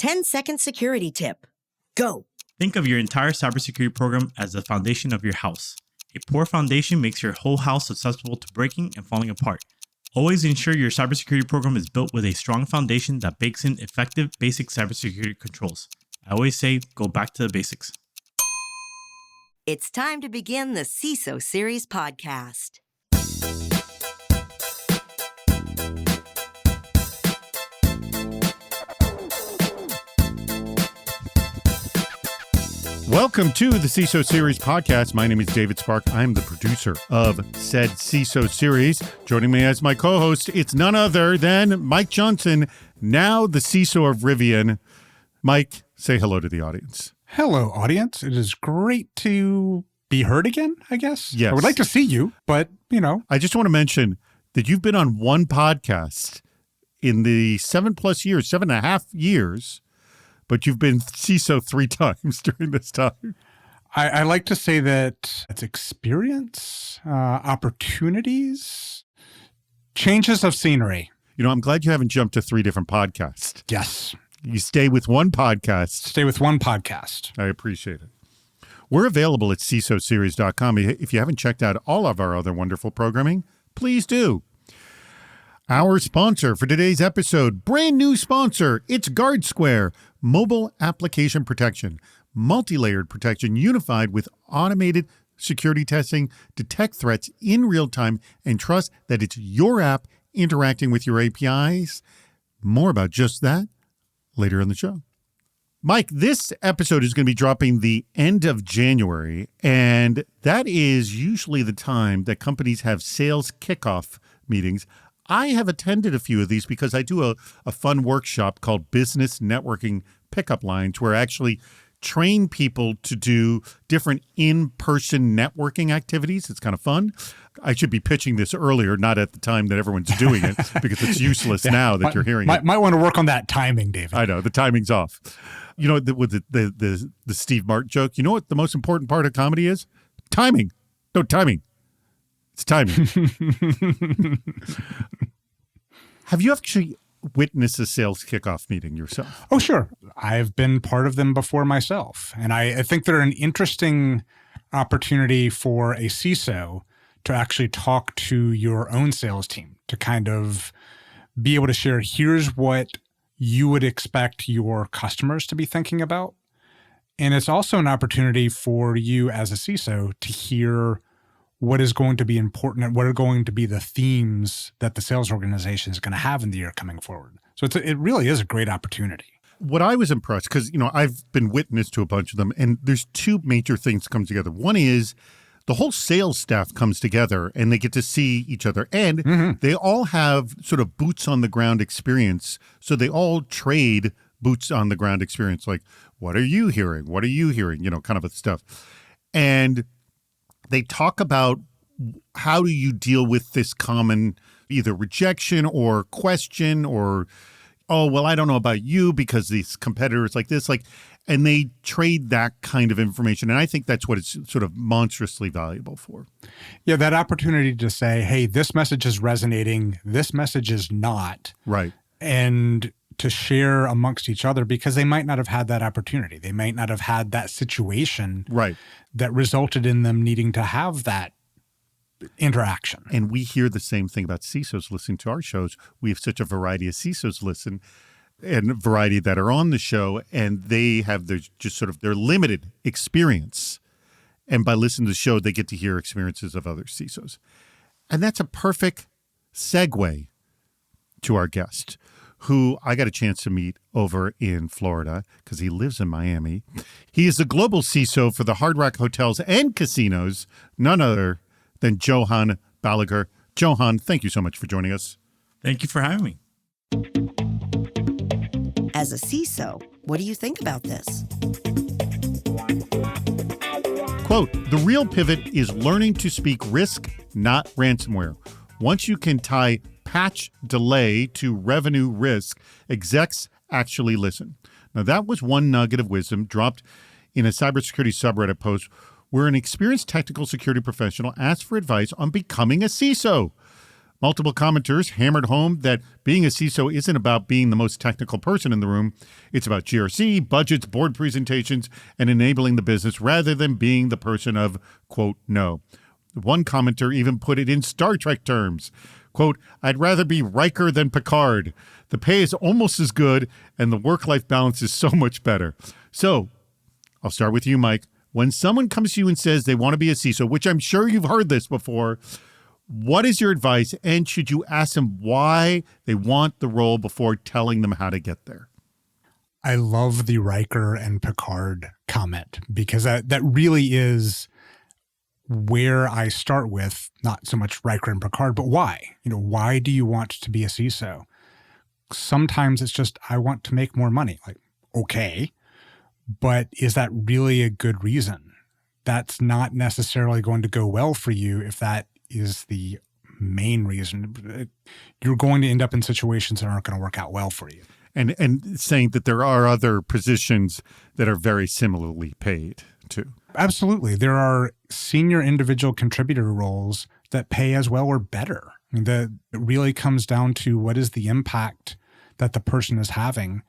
10-second security tip. Go. Think of your entire cybersecurity program as the foundation of your house. A poor foundation makes your whole house susceptible to breaking and falling apart. Always ensure your cybersecurity program is built with a strong foundation that bakes in effective basic cybersecurity controls. I always say, go back to the basics. It's time to begin the CISO Series podcast. Welcome to the CISO Series podcast. My name is David Spark. I'm the producer of said CISO Series. Joining me as my co-host, it's none other than Mike Johnson, now the CISO of Rivian. Mike, say hello to the audience. Hello, audience. It is great to be heard again, I guess. Yes. I would like to see you, but, I just want to mention that you've been on one podcast in the 7.5 years, but you've been CISO 3 times during this time. I like to say that it's experience, opportunities, changes of scenery. I'm glad you haven't jumped to 3 different podcasts. Yes. You stay with one podcast. Stay with one podcast. I appreciate it. We're available at CISOseries.com. If you haven't checked out all of our other wonderful programming, please do. Our sponsor for today's episode, brand new sponsor, it's GuardSquare, mobile application protection, multi-layered protection unified with automated security testing, detect threats in real time, and trust that it's your app interacting with your APIs. More about just that later in the show. Mike, this episode is going to be dropping the end of January, and that is usually the time that companies have sales kickoff meetings. I have attended a few of these because I do a fun workshop called Business Networking Pickup Lines, where I actually train people to do different in-person networking activities. It's kind of fun. I should be pitching this earlier, not at the time that everyone's doing it, because it's useless now that you're hearing it. Might want to work on that timing, David. I know, the timing's off. With the Steve Martin joke, you know what the most important part of comedy is? Timing. No, timing. It's timing. Have you actually witnessed a sales kickoff meeting yourself? Oh, sure. I've been part of them before myself. And I think they're an interesting opportunity for a CISO to actually talk to your own sales team, to kind of be able to share, here's what you would expect your customers to be thinking about. And it's also an opportunity for you as a CISO to hear what is going to be important and what are going to be the themes that the sales organization is going to have in the year coming forward. So it really is a great opportunity. What I was impressed, because, I've been witness to a bunch of them, and there's 2 major things come together. One is the whole sales staff comes together and they get to see each other, and they all have sort of boots on the ground experience. So they all trade boots on the ground experience. Like, what are you hearing? What are you hearing? Kind of stuff. And they talk about how do you deal with this common either rejection or question or, oh, well, I don't know about you because these competitors like this, and they trade that kind of information. And I think that's what it's sort of monstrously valuable for. Yeah, that opportunity to say, hey, this message is resonating, this message is not. Right. And to share amongst each other, because they might not have had that opportunity. They might not have had that situation that resulted in them needing to have that interaction. And we hear the same thing about CISOs listening to our shows. We have such a variety of CISOs listen and variety that are on the show, and they have their limited experience. And by listening to the show, they get to hear experiences of other CISOs. And that's a perfect segue to our guest, who I got a chance to meet over in Florida because he lives in Miami. He is the global CISO for the Hard Rock Hotels and Casinos, none other than Johan Balaguer. Johan, thank you so much for joining us. Thank you for having me. As a CISO, what do you think about this? Quote, the real pivot is learning to speak risk, not ransomware. Once you can tie patch delay to revenue risk, execs actually listen. Now, that was one nugget of wisdom dropped in a cybersecurity subreddit post where an experienced technical security professional asked for advice on becoming a CISO. Multiple commenters hammered home that being a CISO isn't about being the most technical person in the room. It's about GRC, budgets, board presentations, and enabling the business rather than being the person of, quote, no. One commenter even put it in Star Trek terms. Quote, I'd rather be Riker than Picard. The pay is almost as good, and the work-life balance is so much better. So, I'll start with you, Mike. When someone comes to you and says they want to be a CISO, which I'm sure you've heard this before, what is your advice, and should you ask them why they want the role before telling them how to get there? I love the Riker and Picard comment because that really is where I start with, not so much Riker and Picard, but why? Why do you want to be a CISO? Sometimes it's just, I want to make more money. Like, okay, but is that really a good reason? That's not necessarily going to go well for you if that is the main reason. You're going to end up in situations that aren't going to work out well for you. And saying that there are other positions that are very similarly paid too. Absolutely. There are senior individual contributor roles that pay as well or better. I mean, it really comes down to what is the impact that the person is having.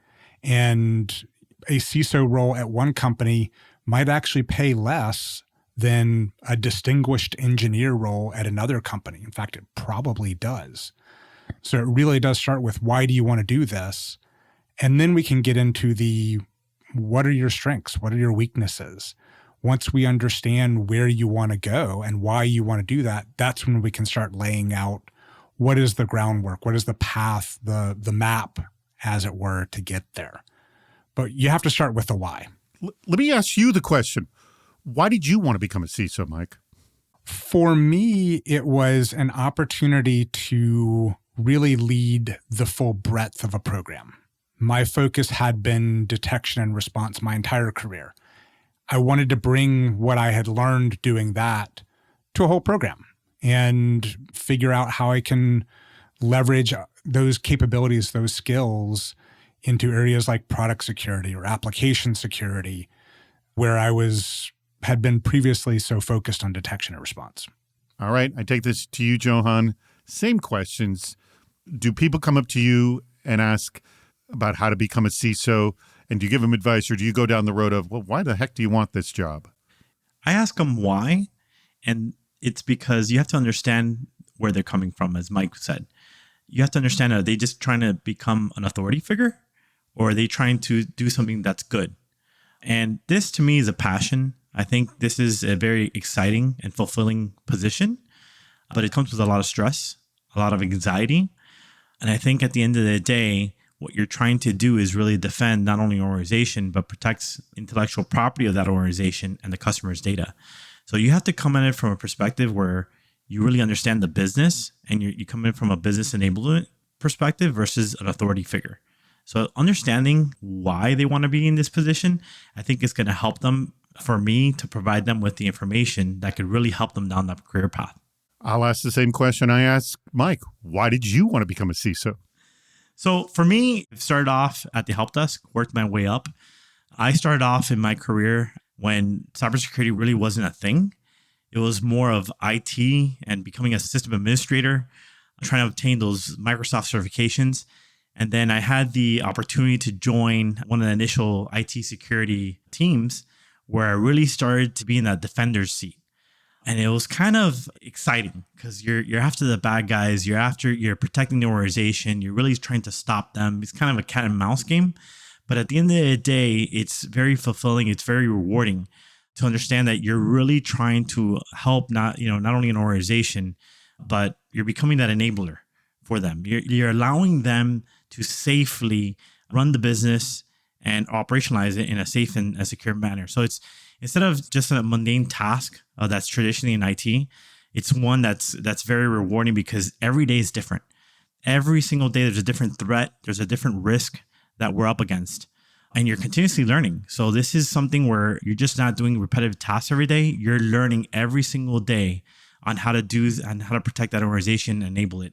And a CISO role at one company might actually pay less than a distinguished engineer role at another company. In fact, it probably does. So it really does start with, why do you want to do this? And then we can get into what are your strengths? What are your weaknesses? Once we understand where you want to go and why you want to do that, that's when we can start laying out what is the groundwork, what is the path, the map, as it were, to get there. But you have to start with the why. Let me ask you the question. Why did you want to become a CISO, Mike? For me, it was an opportunity to really lead the full breadth of a program. My focus had been detection and response my entire career. I wanted to bring what I had learned doing that to a whole program and figure out how I can leverage those capabilities, those skills into areas like product security or application security, where I had been previously so focused on detection and response. All right. I take this to you, Johan. Same questions. Do people come up to you and ask about how to become a CISO? And do you give them advice, or do you go down the road of, well, why the heck do you want this job? I ask them why, and it's because you have to understand where they're coming from, as Mike said. You have to understand, are they just trying to become an authority figure, or are they trying to do something that's good? And this, to me, is a passion. I think this is a very exciting and fulfilling position, but it comes with a lot of stress, a lot of anxiety. And I think at the end of the day, what you're trying to do is really defend not only your organization, but protects intellectual property of that organization and the customer's data. So you have to come at it from a perspective where you really understand the business, and you come in from a business enablement perspective versus an authority figure. So understanding why they want to be in this position, I think is going to help them, for me, to provide them with the information that could really help them down that career path. I'll ask the same question I asked Mike. Why did you want to become a CISO? So for me, I started off at the help desk, worked my way up. I started off in my career when cybersecurity really wasn't a thing. It was more of IT and becoming a system administrator, trying to obtain those Microsoft certifications. And then I had the opportunity to join one of the initial IT security teams where I really started to be in that defender's seat. And it was kind of exciting because you're after the bad guys, you're protecting the organization, you're really trying to stop them. It's kind of a cat and mouse game. But at the end of the day, it's very fulfilling, it's very rewarding to understand that you're really trying to help not only an organization, but you're becoming that enabler for them. You're allowing them to safely run the business and operationalize it in a safe and a secure manner. So it's instead of just a mundane task that's traditionally in IT, it's one that's very rewarding because every day is different. Every single day there's a different threat, there's a different risk that we're up against, and you're continuously learning. So this is something where you're just not doing repetitive tasks every day. You're learning every single day on how to do and how to protect that organization and enable it.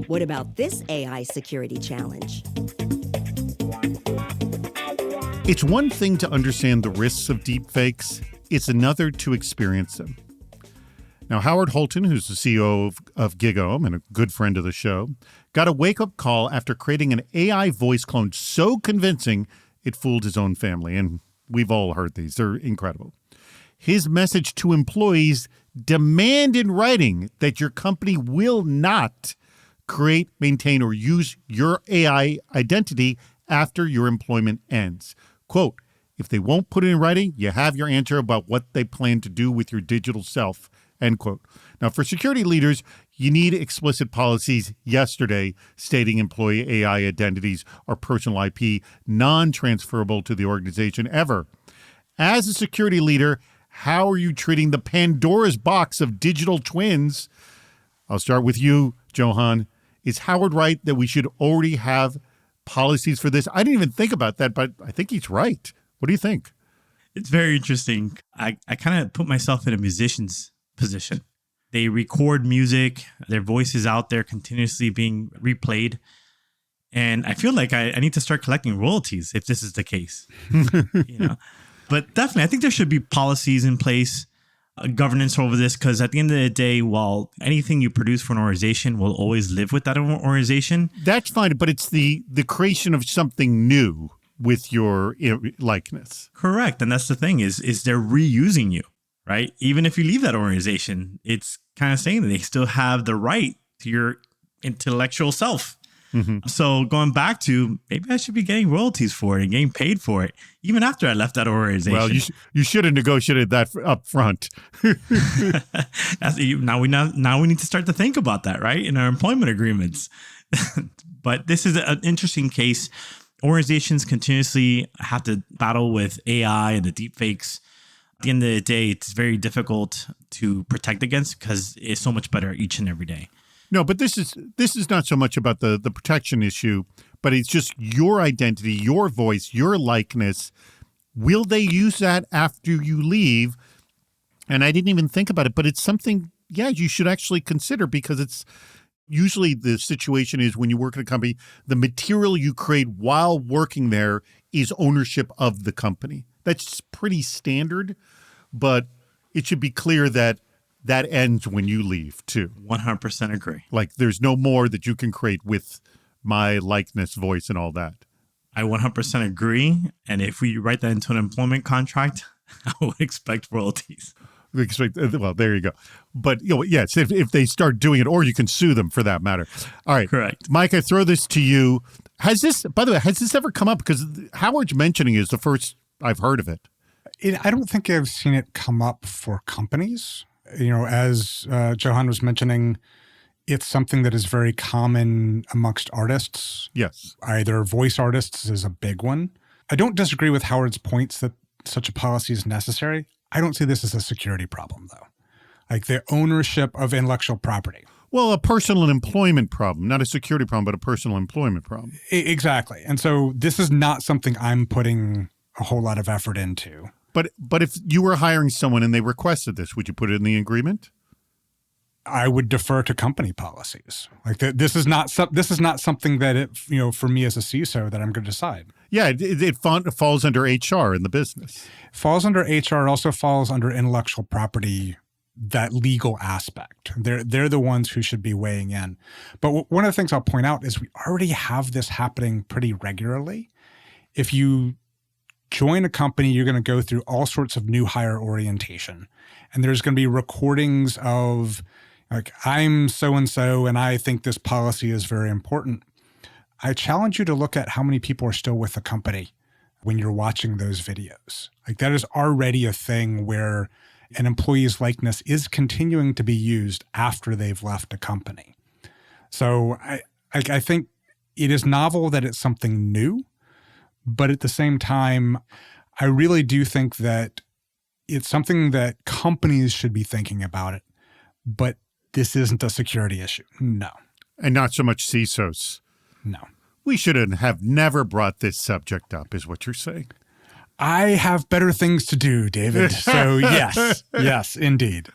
What about this AI security challenge? It's one thing to understand the risks of deepfakes. It's another to experience them. Now, Howard Holton, who's the CEO of GigHome and a good friend of the show, got a wake-up call after creating an AI voice clone so convincing it fooled his own family. And we've all heard these. They're incredible. His message to employees: demand in writing that your company will not create, maintain, or use your AI identity after your employment ends. Quote, if they won't put it in writing, you have your answer about what they plan to do with your digital self, end quote. Now, for security leaders, you need explicit policies yesterday stating employee AI identities are personal IP, non-transferable to the organization ever. As a security leader, how are you treating the Pandora's box of digital twins? I'll start with you, Johan. Is Howard right that we should already have policies for this? I didn't even think about that, but I think he's right. What do you think? It's very interesting. I kind of put myself in a musician's position. They record music, their voice is out there continuously being replayed. And I feel like I need to start collecting royalties if this is the case. But definitely, I think there should be policies in place, governance over this, because at the end of the day, while anything you produce for an organization will always live with that organization. That's fine, but it's the creation of something new with your likeness. Correct. And that's the thing is they're reusing you, right? Even if you leave that organization, it's kind of saying that they still have the right to your intellectual self. Mm-hmm. So going back to, maybe I should be getting royalties for it and getting paid for it, even after I left that organization. Well, you should have negotiated that up front. Now we need to start to think about that, right? In our employment agreements. But this is an interesting case. Organizations continuously have to battle with AI and the deep fakes. At the end of the day, it's very difficult to protect against because it's so much better each and every day. No, but this is not so much about the protection issue, but it's just your identity, your voice, your likeness. Will they use that after you leave? And I didn't even think about it, but it's something, you should actually consider, because it's usually the situation is when you work at a company, the material you create while working there is ownership of the company. That's pretty standard, but it should be clear that ends when you leave too. 100% agree. Like there's no more that you can create with my likeness, voice, and all that. I 100% agree. And if we write that into an employment contract, I would expect royalties. Well, there you go. But yes, if they start doing it, or you can sue them for that matter. All right. Correct. Mike, I throw this to you. Has this ever come up? Because Howard's mentioning it is the first I've heard of it. I don't think I've seen it come up for companies. As Johan was mentioning, it's something that is very common amongst artists. Yes. Either voice artists is a big one. I don't disagree with Howard's points that such a policy is necessary. I don't see this as a security problem, though. Like the ownership of intellectual property. Well, a personal employment problem, not a security problem, but a personal employment problem. Exactly. And so this is not something I'm putting a whole lot of effort into. But if you were hiring someone and they requested this, would you put it in the agreement? I would defer to company policies. Like this is not something that for me as a CISO that I'm going to decide. Yeah, it falls under HR in the business. Falls under HR. It also falls under intellectual property, that legal aspect. They're the ones who should be weighing in. But one of the things I'll point out is we already have this happening pretty regularly. If you join a company, you're going to go through all sorts of new hire orientation. And there's going to be recordings of, like, I'm so-and-so, and I think this policy is very important. I challenge you to look at how many people are still with the company when you're watching those videos. Like, that is already a thing where an employee's likeness is continuing to be used after they've left a company. So I think it is novel that it's something new, but at the same time, I really do think that it's something that companies should be thinking about it, but this isn't a security issue. No. And not so much CISOs. No. We should have never brought this subject up, is what you're saying. I have better things to do, David. So yes, indeed.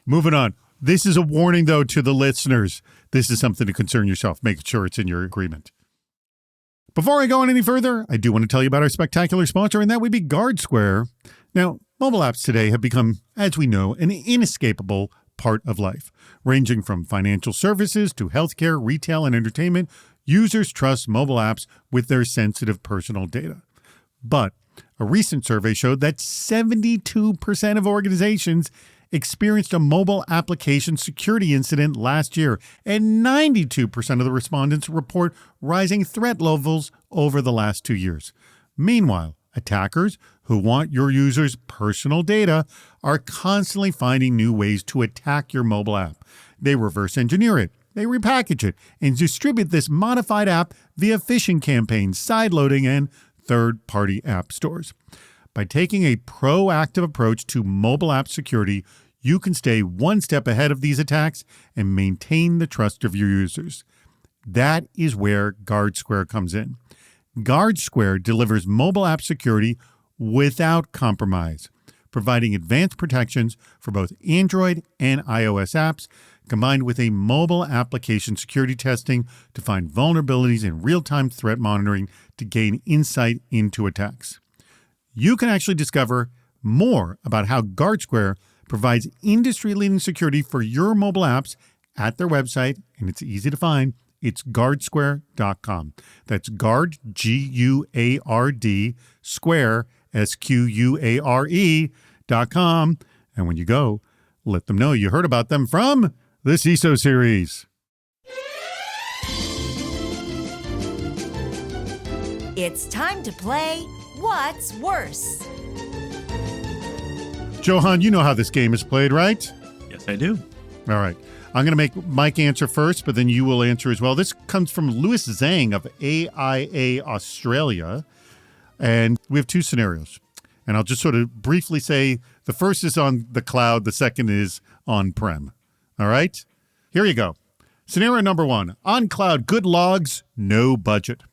Moving on. This is a warning, though, to the listeners. This is something to concern yourself. Make sure it's in your agreement. Before I go on any further, I do want to tell you about our spectacular sponsor, and that would be GuardSquare. Now, mobile apps today have become, as we know, an inescapable part of life. Ranging from financial services to healthcare, retail, and entertainment, users trust mobile apps with their sensitive personal data. But a recent survey showed that 72% of organizations experienced a mobile application security incident last year, and 92% of the respondents report rising threat levels over the last 2 years. Meanwhile, attackers who want your users' personal data are constantly finding new ways to attack your mobile app. They reverse engineer it, they repackage it, and distribute this modified app via phishing campaigns, sideloading, and third-party app stores. By taking a proactive approach to mobile app security, you can stay one step ahead of these attacks and maintain the trust of your users. That is where GuardSquare comes in. GuardSquare delivers mobile app security without compromise, providing advanced protections for both Android and iOS apps, combined with a mobile application security testing to find vulnerabilities and real-time threat monitoring to gain insight into attacks. You can actually discover more about how GuardSquare provides industry-leading security for your mobile apps at their website, and it's easy to find. It's guardsquare.com. That's guard, G-U-A-R-D, square, S-Q-U-A-R-E.com. And when you go, let them know you heard about them from the CISO Series. It's time to play What's Worse? Johan, you know how this game is played, right? Yes, I do. All right. I'm going to make Mike answer first, but then you will answer as well. This comes from Louis Zhichao of AIA Australia. And we have two scenarios. And I'll just sort of briefly say the first is on the cloud, the second is on-prem. All right? Here you go. Scenario number 1. On cloud, good logs, no budget.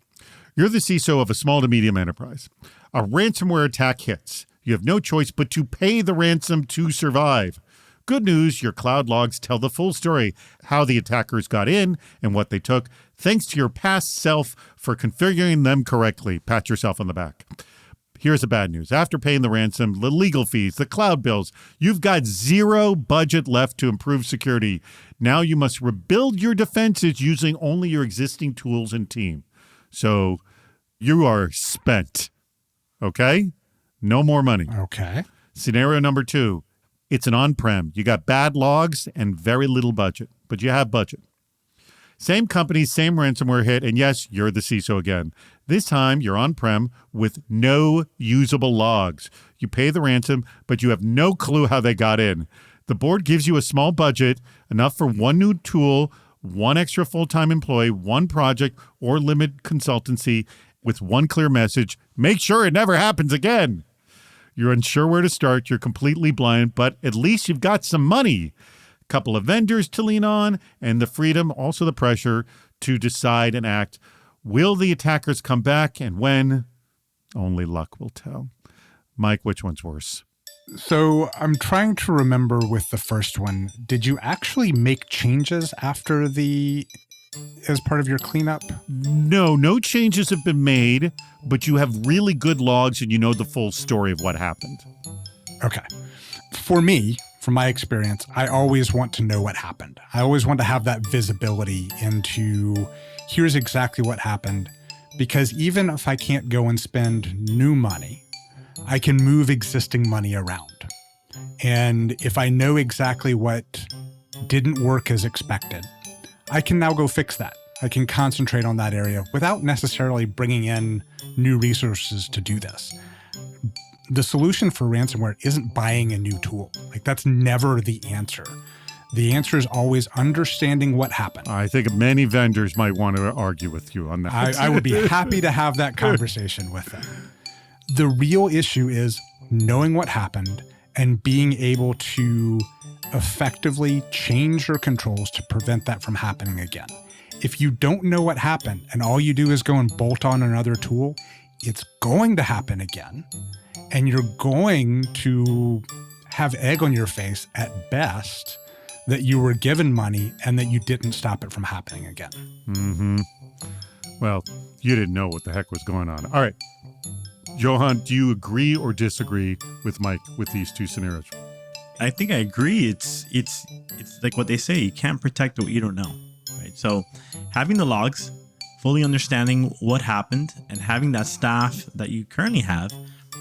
You're the CISO of a small to medium enterprise. A ransomware attack hits. You have no choice but to pay the ransom to survive. Good news, your cloud logs tell the full story, how the attackers got in and what they took, thanks to your past self for configuring them correctly. Pat yourself on the back. Here's the bad news. After paying the ransom, the legal fees, the cloud bills, you've got zero budget left to improve security. Now you must rebuild your defenses using only your existing tools and team. So you are spent. Okay? No more money. Okay. Scenario number 2. It's an on-prem. You got bad logs and very little budget, but you have budget. Same company, same ransomware hit, and yes, you're the CISO again. This time, you're on-prem with no usable logs. You pay the ransom, but you have no clue how they got in. The board gives you a small budget, enough for one new tool, one extra full-time employee, one project, or limited consultancy with one clear message: make sure it never happens again. You're unsure where to start. You're completely blind, but at least you've got some money, a couple of vendors to lean on, and the freedom, also the pressure, to decide and act. Will the attackers come back, and when? Only luck will tell. Mike, which one's worse? So I'm trying to remember with the first one, did you actually make changes after as part of your cleanup? No changes have been made, but you have really good logs and you know the full story of what happened. Okay. For me, from my experience, I always want to know what happened. I always want to have that visibility into here's exactly what happened, because even if I can't go and spend new money, I can move existing money around. And if I know exactly what didn't work as expected, I can now go fix that. I can concentrate on that area without necessarily bringing in new resources to do this. The solution for ransomware isn't buying a new tool. That's never the answer. The answer is always understanding what happened. I think many vendors might want to argue with you on that. I would be happy to have that conversation with them. The real issue is knowing what happened and being able to effectively change your controls to prevent that from happening again. If you don't know what happened and all you do is go and bolt on another tool, it's going to happen again. And you're going to have egg on your face at best that you were given money and that you didn't stop it from happening again. Mm-hmm. Well, you didn't know what the heck was going on. All right. Johan, do you agree or disagree with Mike with these two scenarios? I think I agree. It's like what they say, you can't protect what you don't know, right? So having the logs, fully understanding what happened, and having that staff that you currently have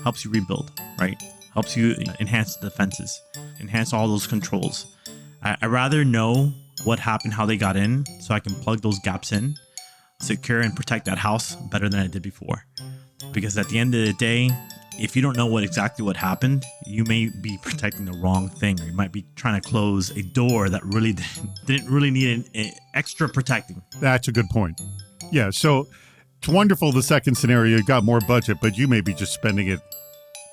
helps you rebuild, right? Helps you enhance the defenses, enhance all those controls. I rather know what happened, how they got in, so I can plug those gaps in, secure and protect that house better than I did before. Because at the end of the day, if you don't know exactly what happened, you may be protecting the wrong thing, or you might be trying to close a door that really didn't really need an extra protecting. That's a good point. Yeah, so it's wonderful the second scenario, you got more budget, but you may be just spending it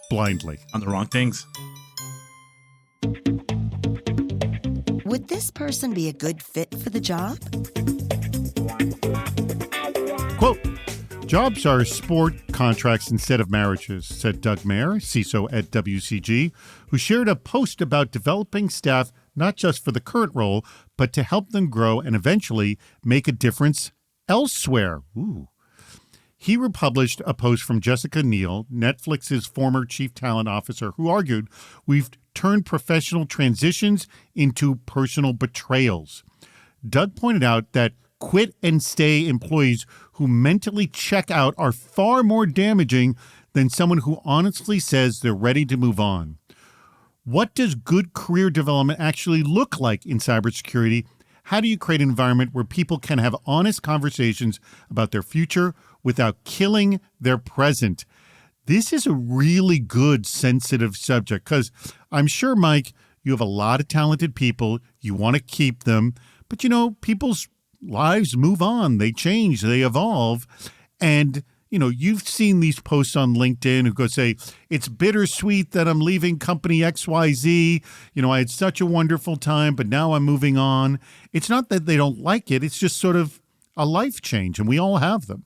blindly. On the wrong things. Would this person be a good fit for the job? Quote, "Jobs are sport contracts instead of marriages," said Doug Mayer, CISO at WCG, who shared a post about developing staff not just for the current role, but to help them grow and eventually make a difference elsewhere. Ooh. He republished a post from Jessica Neal, Netflix's former chief talent officer, who argued, "We've turned professional transitions into personal betrayals." Doug pointed out that quit and stay employees who mentally check out are far more damaging than someone who honestly says they're ready to move on. What does good career development actually look like in cybersecurity? How do you create an environment where people can have honest conversations about their future without killing their present? This is a really good, sensitive subject because I'm sure, Mike, you have a lot of talented people. You want to keep them. But, people's lives move on. They change. They evolve. And, you've seen these posts on LinkedIn who go say, "It's bittersweet that I'm leaving company XYZ. I had such a wonderful time, but now I'm moving on." It's not that they don't like it. It's just sort of a life change, and we all have them.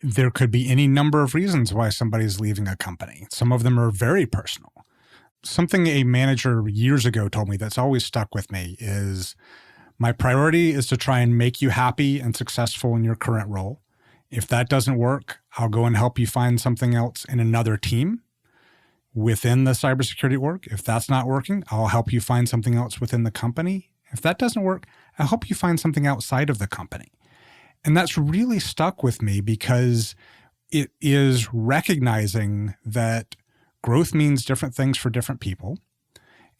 There could be any number of reasons why somebody's leaving a company. Some of them are very personal. Something a manager years ago told me that's always stuck with me is, "My priority is to try and make you happy and successful in your current role. If that doesn't work, I'll go and help you find something else in another team within the cybersecurity org. If that's not working, I'll help you find something else within the company. If that doesn't work, I'll help you find something outside of the company." And that's really stuck with me because it is recognizing that growth means different things for different people.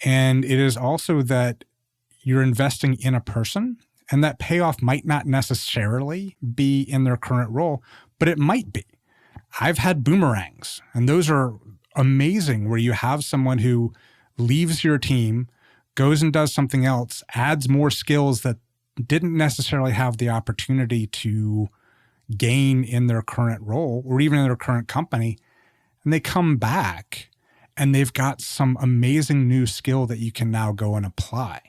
And it is also that you're investing in a person, and that payoff might not necessarily be in their current role, but it might be. I've had boomerangs, and those are amazing, where you have someone who leaves your team, goes and does something else, adds more skills that didn't necessarily have the opportunity to gain in their current role or even in their current company. And they come back and they've got some amazing new skill that you can now go and apply.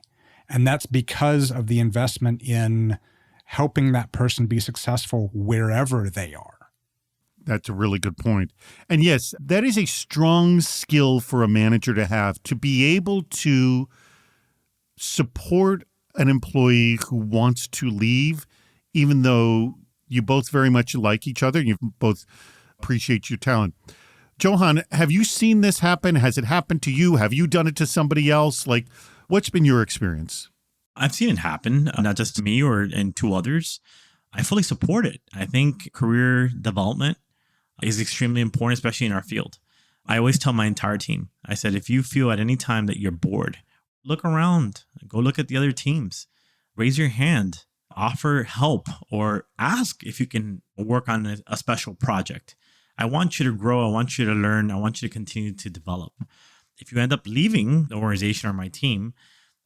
And that's because of the investment in helping that person be successful wherever they are. That's a really good point. And yes, that is a strong skill for a manager to have, to be able to support an employee who wants to leave, even though you both very much like each other and you both appreciate your talent. Johan, have you seen this happen? Has it happened to you? Have you done it to somebody else? What's been your experience? I've seen it happen, not just to me and to others. I fully support it. I think career development is extremely important, especially in our field. I always tell my entire team, I said, if you feel at any time that you're bored, look around, go look at the other teams, raise your hand, offer help, or ask if you can work on a special project. I want you to grow. I want you to learn. I want you to continue to develop. If you end up leaving the organization or my team,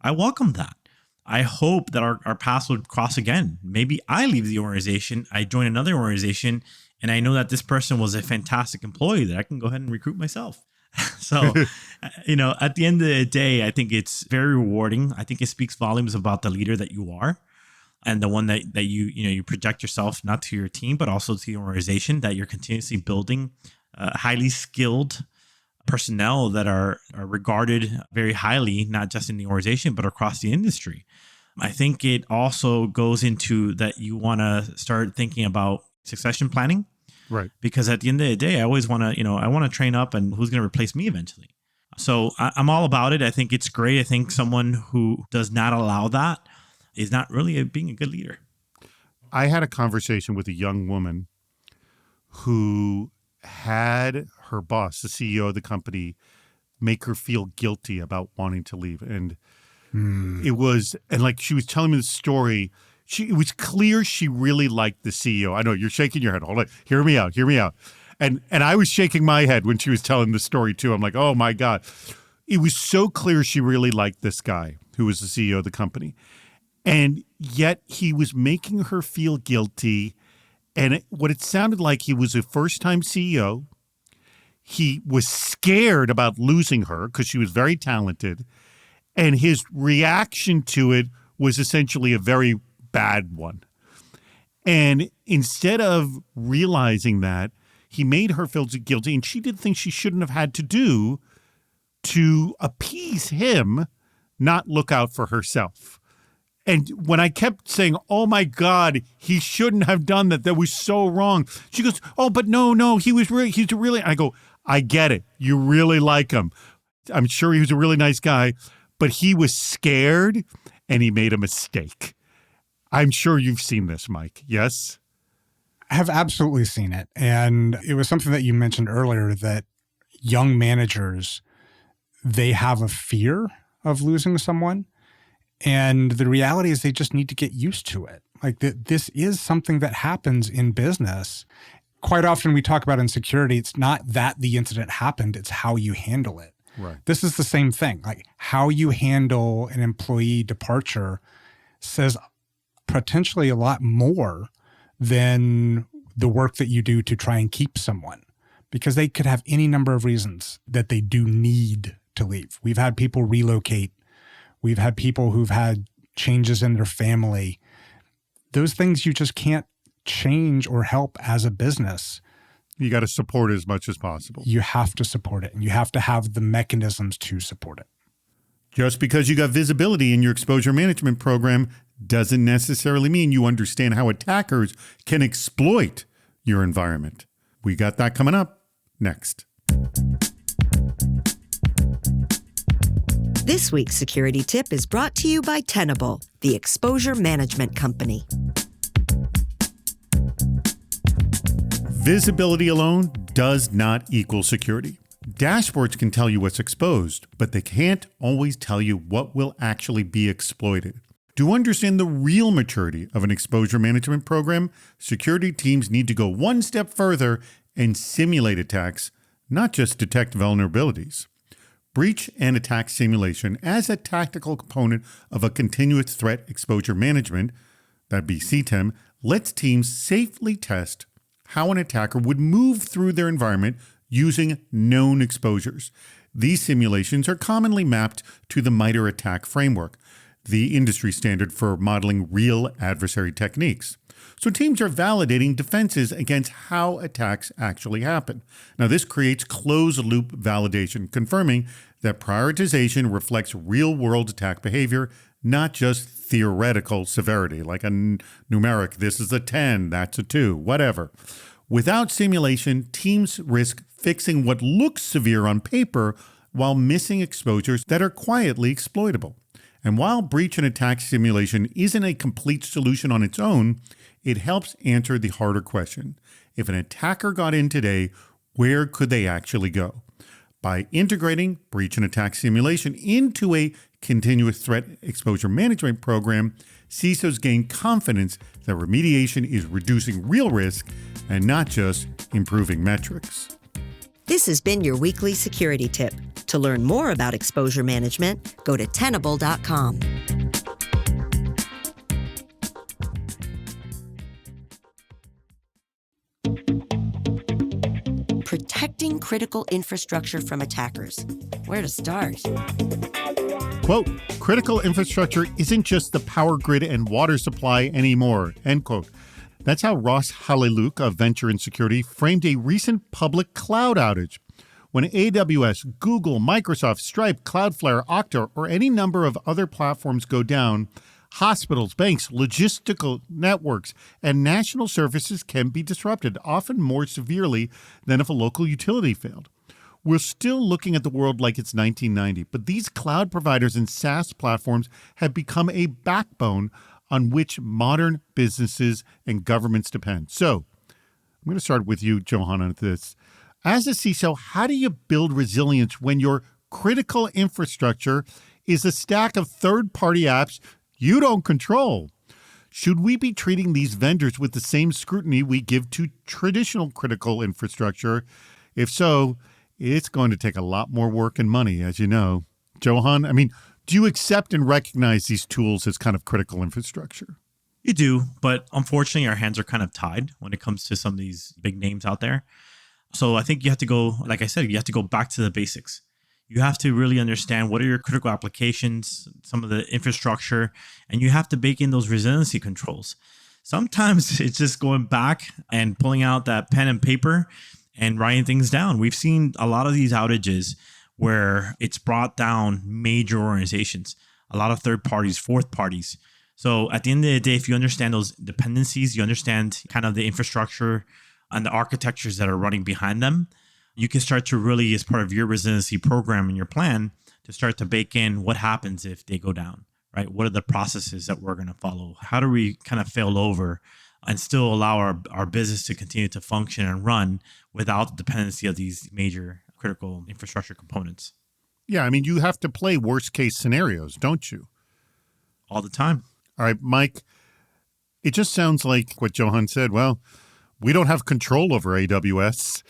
I welcome that. I hope that our paths would cross again. Maybe I leave the organization, I join another organization, and I know that this person was a fantastic employee that I can go ahead and recruit myself. So, at the end of the day, I think it's very rewarding. I think it speaks volumes about the leader that you are and the one that you project yourself, not to your team, but also to the organization, that you're continuously building highly skilled personnel that are regarded very highly, not just in the organization, but across the industry. I think it also goes into that you want to start thinking about succession planning. Right. Because at the end of the day, I always want to, I want to train up and who's going to replace me eventually. So I'm all about it. I think it's great. I think someone who does not allow that is not really being a good leader. I had a conversation with a young woman who had her boss, the CEO of the company, make her feel guilty about wanting to leave. And it was, and like she was telling me the story, it was clear she really liked the CEO. I know you're shaking your head. Hold on. Hear me out. And I was shaking my head when she was telling the story too. I'm like, oh my God. It was so clear she really liked this guy who was the CEO of the company. And yet he was making her feel guilty. And what it sounded like, he was a first-time CEO. He was scared about losing her because she was very talented. And his reaction to it was essentially a very bad one. And instead of realizing that, he made her feel guilty, and she did things she shouldn't have had to do to appease him, not look out for herself. And when I kept saying, oh my God, he shouldn't have done that, that was so wrong, she goes, oh, but no, he's really, I go, I get it. You really like him. I'm sure he was a really nice guy, but he was scared and he made a mistake. I'm sure you've seen this, Mike. Yes? I have absolutely seen it. And it was something that you mentioned earlier, that young managers, they have a fear of losing someone. And the reality is they just need to get used to it. Like this is something that happens in business. Quite often we talk about in security, it's not that the incident happened, it's how you handle it. Right. This is the same thing. Like how you handle an employee departure says potentially a lot more than the work that you do to try and keep someone, because they could have any number of reasons that they do need to leave. We've had people relocate. We've had people who've had changes in their family. Those things you just can't change or help as a business. You got to support it as much as possible. You have to support it, and you have to have the mechanisms to support it. Just because you got visibility in your exposure management program doesn't necessarily mean you understand how attackers can exploit your environment. We got that coming up next. This week's security tip is brought to you by Tenable, the exposure management company. Visibility alone does not equal security. Dashboards can tell you what's exposed, but they can't always tell you what will actually be exploited. To understand the real maturity of an exposure management program, security teams need to go one step further and simulate attacks, not just detect vulnerabilities. Breach and attack simulation as a tactical component of a continuous threat exposure management, that'd be CTEM, lets teams safely test how an attacker would move through their environment using known exposures. These simulations are commonly mapped to the MITRE ATT&CK framework, the industry standard for modeling real adversary techniques. So teams are validating defenses against how attacks actually happen. Now, this creates closed-loop validation, confirming that prioritization reflects real-world attack behavior, not just theoretical severity, like a numeric, this is a 10, that's a 2, whatever. Without simulation, teams risk fixing what looks severe on paper while missing exposures that are quietly exploitable. And while breach and attack simulation isn't a complete solution on its own, it helps answer the harder question. If an attacker got in today, where could they actually go? By integrating breach and attack simulation into a continuous threat exposure management program, CISOs gain confidence that remediation is reducing real risk and not just improving metrics. This has been your weekly security tip. To learn more about exposure management, go to Tenable.com. Protecting critical infrastructure from attackers. Where to start? Quote, critical infrastructure isn't just the power grid and water supply anymore, end quote. That's how Ross Haliluk of Venture in Security framed a recent public cloud outage. When AWS, Google, Microsoft, Stripe, Cloudflare, Okta, or any number of other platforms go down, hospitals, banks, logistical networks, and national services can be disrupted, often more severely than if a local utility failed. we're still looking at the world like it's 1990, but these cloud providers and SaaS platforms have become a backbone on which modern businesses and governments depend. So I'm going to start with you, Johan, on this. As a CISO, how do you build resilience when your critical infrastructure is a stack of third-party apps you don't control? Should we be treating these vendors with the same scrutiny we give to traditional critical infrastructure? If so, it's going to take a lot more work and money, as you know. Johan, I mean, do you accept and recognize these tools as kind of critical infrastructure? You do, but unfortunately, our hands are kind of tied when it comes to some of these big names out there. So I think you have to go, like I said, you have to go back to the basics. You have to really understand what are your critical applications, some of the infrastructure, and you have to bake in those resiliency controls. Sometimes it's just going back and pulling out that pen and paper and writing things down. We've seen a lot of these outages where it's brought down major organizations, a lot of third parties, fourth parties. So at the end of the day, if you understand those dependencies, you understand kind of the infrastructure and the architectures that are running behind them, you can start to really, as part of your resiliency program and your plan, to start to bake in what happens if they go down, right? What are the processes that we're going to follow? How do we kind of fail over and still allow our business to continue to function and run without the dependency of these major critical infrastructure components? Yeah, I mean, you have to play worst case scenarios, don't you? All the time. All right, Mike, it just sounds like what Johan said. Well, we don't have control over AWS.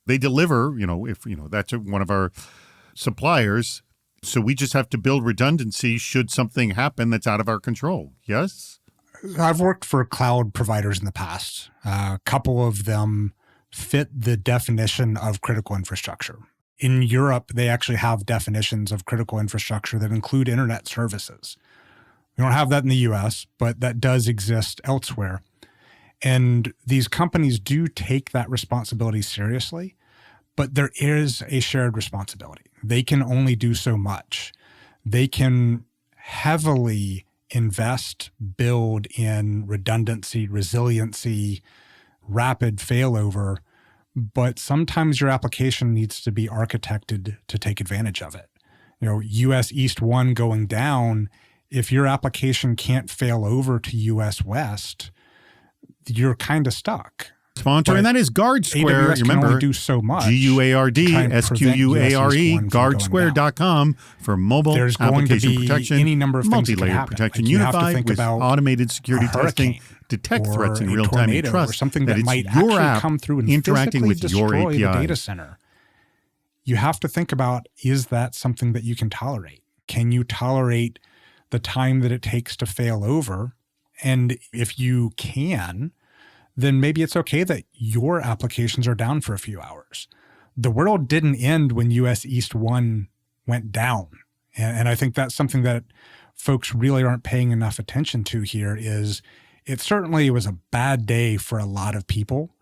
They deliver, if that's one of our suppliers. So we just have to build redundancy should something happen that's out of our control. Yes? I've worked for cloud providers in the past. A couple of them fit the definition of critical infrastructure. In Europe, they actually have definitions of critical infrastructure that include internet services. We don't have that in the US, but that does exist elsewhere. And these companies do take that responsibility seriously, but there is a shared responsibility. They can only do so much. They can heavily invest, build in redundancy, resiliency, rapid failover, but sometimes your application needs to be architected to take advantage of it. US East 1 going down, if your application can't fail over to US West, you're kind of stuck. Sponsor, and that is Guard Square. AWS can only do so much. GUARDSQUARE, guardsquare.com for mobile There's going application to be protection, any number of things that can multi-layer happen. protection, Like you have to unified think with about automated security a hurricane testing, detect or threats in a real time, and tornado trust or something that that it's might your actually app come through and interacting physically with your destroy the API. data center. You have to think about, is that something that you can tolerate? Can you tolerate the time that it takes to fail over? And if you can, then maybe it's okay that your applications are down for a few hours. The world didn't end when US East 1 went down. And I think that's something that folks really aren't paying enough attention to here is it certainly was a bad day for a lot of people,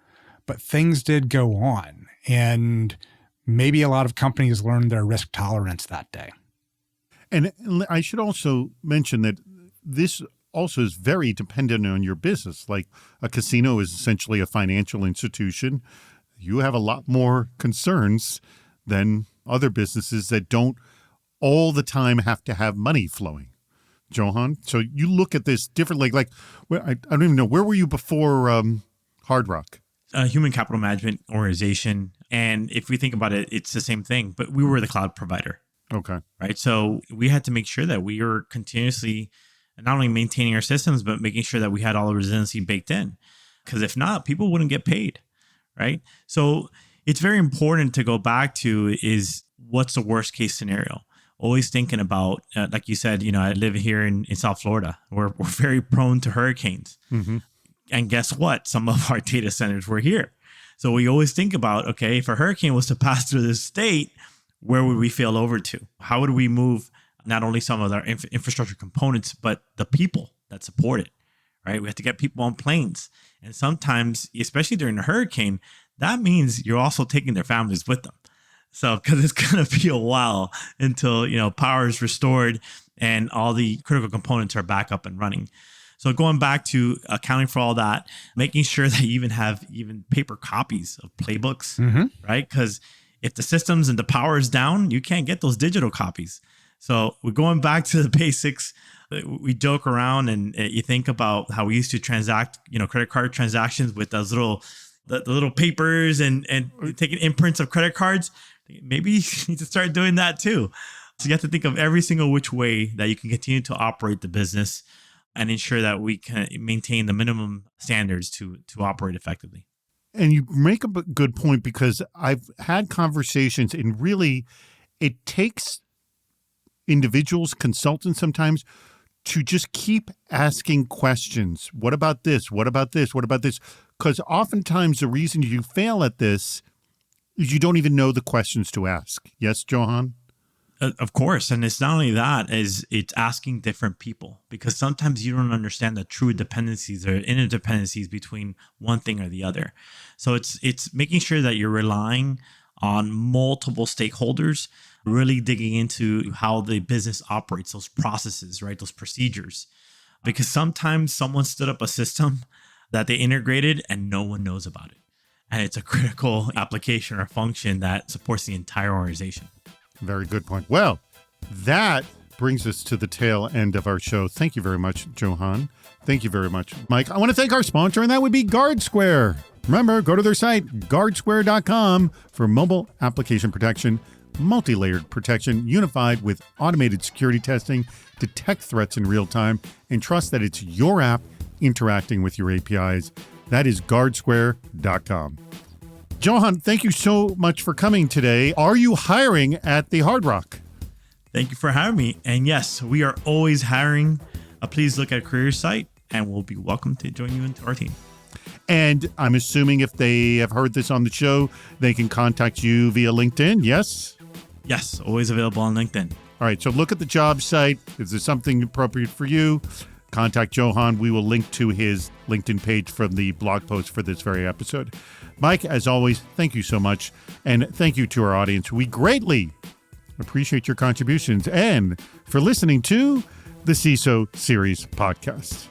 but things did go on. And maybe a lot of companies learned their risk tolerance that day. And I should also mention that this also is very dependent on your business. Like a casino is essentially a financial institution. You have a lot more concerns than other businesses that don't all the time have to have money flowing. Johan, so you look at this differently. Like I don't even know, where were you before Hard Rock? A human capital management organization. And if we think about it, it's the same thing, but we were the cloud provider. Okay. Right. So we had to make sure that we were continuously not only maintaining our systems, but making sure that we had all the resiliency baked in. Because if not, people wouldn't get paid. Right. So it's very important to go back to is what's the worst case scenario? Always thinking about, like you said, I live here in South Florida. We're very prone to hurricanes. Mm-hmm. And guess what? Some of our data centers were here. So we always think about, okay, if a hurricane was to pass through this state, where would we fail over to? How would we move not only some of our infrastructure components, but the people that support it, right? We have to get people on planes. And sometimes, especially during a hurricane, that means you're also taking their families with them. So, because it's going to be a while until, power is restored and all the critical components are back up and running. So going back to accounting for all that, making sure that you even have paper copies of playbooks, mm-hmm. right? Because if the systems and the power is down, you can't get those digital copies. So we're going back to the basics. We joke around and you think about how we used to transact, credit card transactions with those the little papers and taking imprints of credit cards. Maybe you need to start doing that too. So you have to think of every single which way that you can continue to operate the business and ensure that we can maintain the minimum standards to operate effectively. And you make a good point, because I've had conversations, and really it takes individuals, consultants sometimes, to just keep asking questions. What about this? What about this? What about this? Because oftentimes the reason you fail at this is you don't even know the questions to ask. Yes, Johan? Of course. And it's not only that, it's asking different people, because sometimes you don't understand the true dependencies or interdependencies between one thing or the other. So it's making sure that you're relying on multiple stakeholders, really digging into how the business operates, those processes, right? Those procedures. Because sometimes someone stood up a system that they integrated and no one knows about it. And it's a critical application or function that supports the entire organization. Very good point. Well, that brings us to the tail end of our show. Thank you very much, Johan. Thank you very much, Mike. I want to thank our sponsor, and that would be GuardSquare. Remember, go to their site, guardsquare.com, for mobile application protection, multi-layered protection, unified with automated security testing, detect threats in real time, and trust that it's your app interacting with your APIs. That is guardsquare.com. Johan, thank you so much for coming today. Are you hiring at the Hard Rock? Thank you for having me. And yes, we are always hiring. Please look at a career site and we'll be welcome to join you into our team. And I'm assuming if they have heard this on the show, they can contact you via LinkedIn, yes? Yes, always available on LinkedIn. All right, so look at the job site. Is there something appropriate for you? Contact Johan. We will link to his LinkedIn page from the blog post for this very episode. Mike, as always, thank you so much. And thank you to our audience. We greatly appreciate your contributions and for listening to the CISO Series podcast.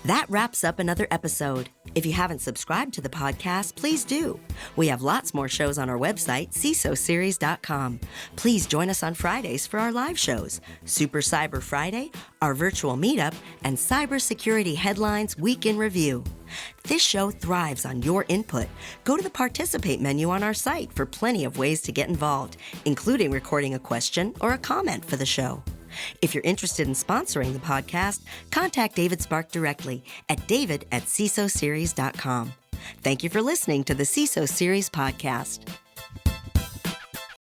That wraps up another episode. If you haven't subscribed to the podcast, please do. We have lots more shows on our website, CISOSeries.com. Please join us on Fridays for our live shows, Super Cyber Friday, our virtual meetup, and Cybersecurity Headlines Week in Review. This show thrives on your input. Go to the Participate menu on our site for plenty of ways to get involved, including recording a question or a comment for the show. If you're interested in sponsoring the podcast, contact David Spark directly at david@cisoseries.com. Thank you for listening to the CISO Series podcast.